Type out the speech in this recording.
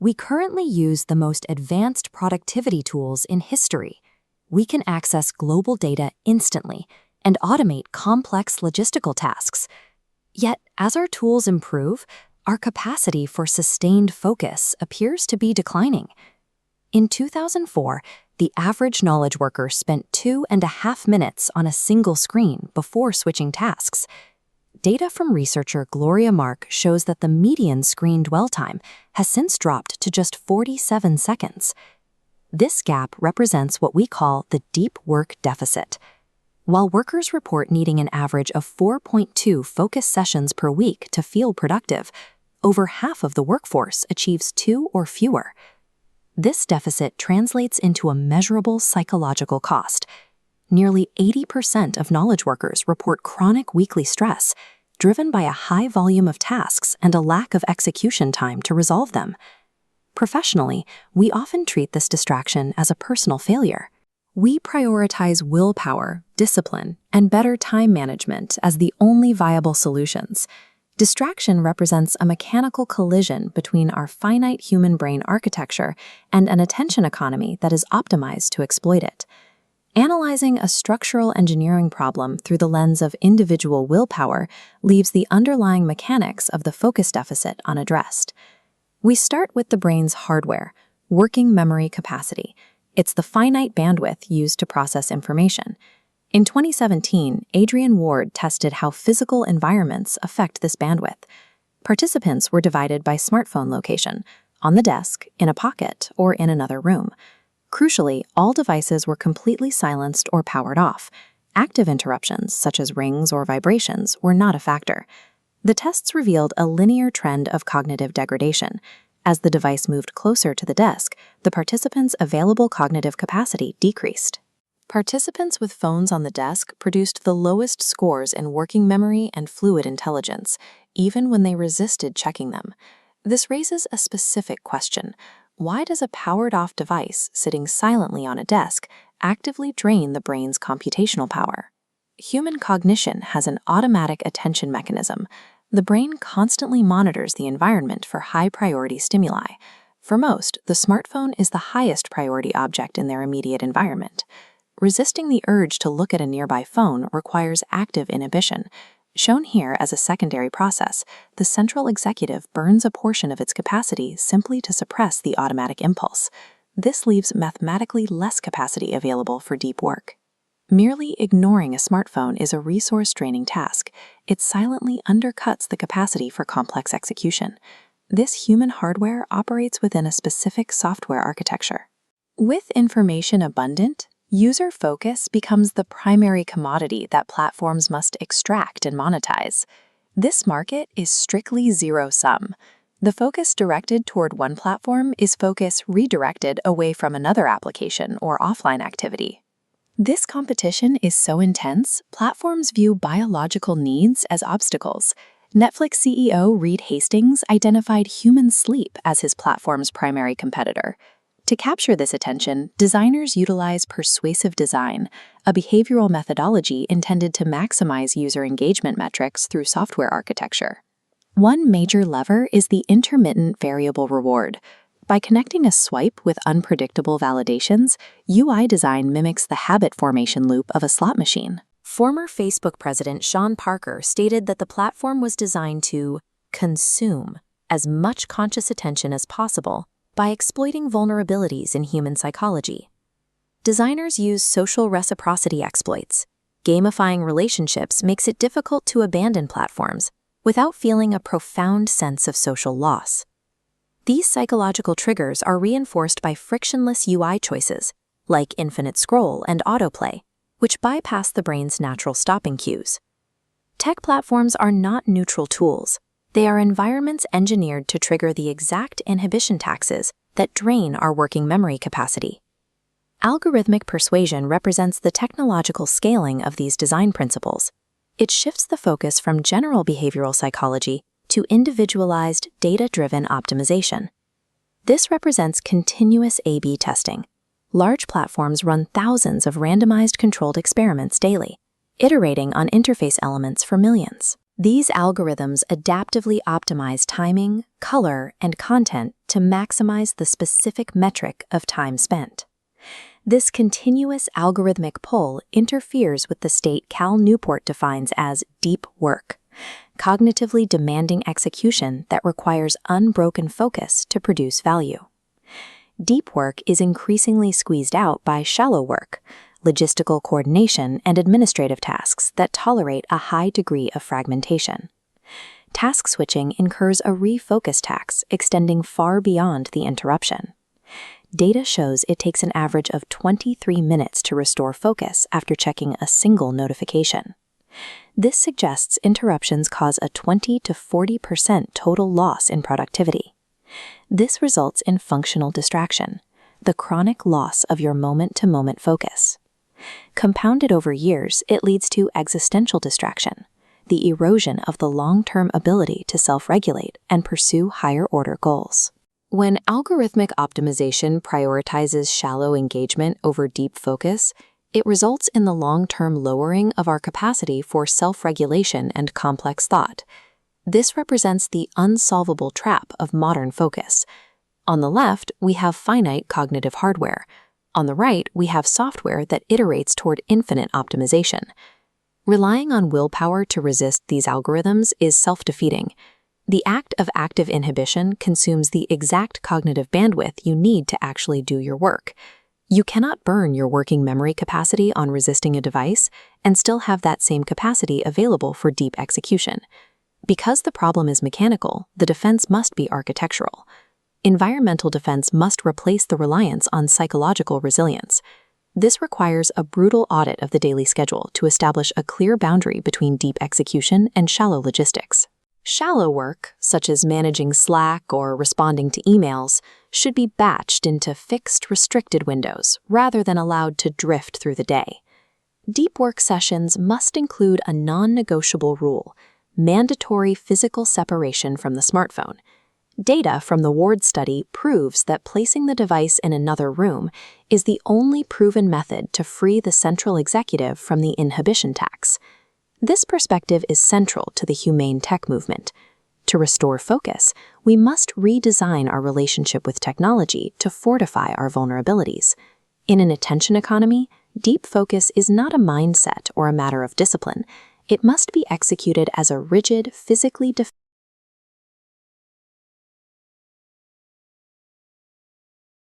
We currently use the most advanced productivity tools in history. We can access global data instantly and automate complex logistical tasks. Yet, as our tools improve, our capacity for sustained focus appears to be declining. In 2004, the average knowledge worker spent 2.5 minutes on a single screen before switching tasks. Data from researcher Gloria Mark shows that the median screen dwell time has since dropped to just 47 seconds. This gap represents what we call the deep work deficit. While workers report needing an average of 4.2 focus sessions per week to feel productive, over half of the workforce achieves 2 or fewer. This deficit translates into a measurable psychological cost. Nearly 80% of knowledge workers report chronic weekly stress, driven by a high volume of tasks and a lack of execution time to resolve them. Professionally, we often treat this distraction as a personal failure. We prioritize willpower, discipline, and better time management as the only viable solutions. Distraction represents a mechanical collision between our finite human brain architecture and an attention economy that is optimized to exploit it. Analyzing a structural engineering problem through the lens of individual willpower leaves the underlying mechanics of the focus deficit unaddressed. We start with the brain's hardware, working memory capacity. It's the finite bandwidth used to process information. In 2017, Adrian Ward tested how physical environments affect this bandwidth. Participants were divided by smartphone location, on the desk, in a pocket, or in another room. Crucially, all devices were completely silenced or powered off. Active interruptions, such as rings or vibrations, were not a factor. The tests revealed a linear trend of cognitive degradation. As the device moved closer to the desk, the participants' available cognitive capacity decreased. Participants with phones on the desk produced the lowest scores in working memory and fluid intelligence, even when they resisted checking them. This raises a specific question. Why does a powered-off device sitting silently on a desk actively drain the brain's computational power? Human cognition has an automatic attention mechanism. The brain constantly monitors the environment for high-priority stimuli. For most, the smartphone is the highest priority object in their immediate environment. Resisting the urge to look at a nearby phone requires active inhibition. Shown here as a secondary process, the central executive burns a portion of its capacity simply to suppress the automatic impulse. This leaves mathematically less capacity available for deep work. Merely ignoring a smartphone is a resource-draining task. It silently undercuts the capacity for complex execution. This human hardware operates within a specific software architecture. With information abundant, user focus becomes the primary commodity that platforms must extract and monetize. This market is strictly zero-sum. The focus directed toward one platform is focus redirected away from another application or offline activity. This competition is so intense, platforms view biological needs as obstacles. Netflix CEO Reed Hastings identified human sleep as his platform's primary competitor. To capture this attention, designers utilize persuasive design, a behavioral methodology intended to maximize user engagement metrics through software architecture. One major lever is the intermittent variable reward. By connecting a swipe with unpredictable validations, UI design mimics the habit formation loop of a slot machine. Former Facebook president Sean Parker stated that the platform was designed to consume as much conscious attention as possible by exploiting vulnerabilities in human psychology. Designers use social reciprocity exploits. Gamifying relationships makes it difficult to abandon platforms without feeling a profound sense of social loss. These psychological triggers are reinforced by frictionless UI choices, like infinite scroll and autoplay, which bypass the brain's natural stopping cues. Tech platforms are not neutral tools. They are environments engineered to trigger the exact inhibition taxes that drain our working memory capacity. Algorithmic persuasion represents the technological scaling of these design principles. It shifts the focus from general behavioral psychology to individualized, data-driven optimization. This represents continuous A/B testing. Large platforms run thousands of randomized controlled experiments daily, iterating on interface elements for millions. These algorithms adaptively optimize timing, color, and content to maximize the specific metric of time spent. This continuous algorithmic pull interferes with the state Cal Newport defines as deep work, cognitively demanding execution that requires unbroken focus to produce value. Deep work is increasingly squeezed out by shallow work, logistical coordination, and administrative tasks that tolerate a high degree of fragmentation. Task switching incurs a refocus tax extending far beyond the interruption. Data shows it takes an average of 23 minutes to restore focus after checking a single notification. This suggests interruptions cause a 20 to 40% total loss in productivity. This results in functional distraction, the chronic loss of your moment-to-moment focus. Compounded over years, it leads to existential distraction, the erosion of the long-term ability to self-regulate and pursue higher-order goals. When algorithmic optimization prioritizes shallow engagement over deep focus, it results in the long-term lowering of our capacity for self-regulation and complex thought. This represents the unsolvable trap of modern focus. On the left, we have finite cognitive hardware. On the right, we have software that iterates toward infinite optimization. Relying on willpower to resist these algorithms is self-defeating. The act of active inhibition consumes the exact cognitive bandwidth you need to actually do your work. You cannot burn your working memory capacity on resisting a device and still have that same capacity available for deep execution. Because the problem is mechanical, the defense must be architectural. Environmental defense must replace the reliance on psychological resilience. This requires a brutal audit of the daily schedule to establish a clear boundary between deep execution and shallow logistics. Shallow work, such as managing Slack or responding to emails, should be batched into fixed, restricted windows rather than allowed to drift through the day. Deep work sessions must include a non-negotiable rule: mandatory physical separation from the smartphone. Data from the Ward study proves that placing the device in another room is the only proven method to free the central executive from the inhibition tax. This perspective is central to the humane tech movement. To restore focus, we must redesign our relationship with technology to fortify our vulnerabilities. In an attention economy, deep focus is not a mindset or a matter of discipline. It must be executed as a rigid, physically defined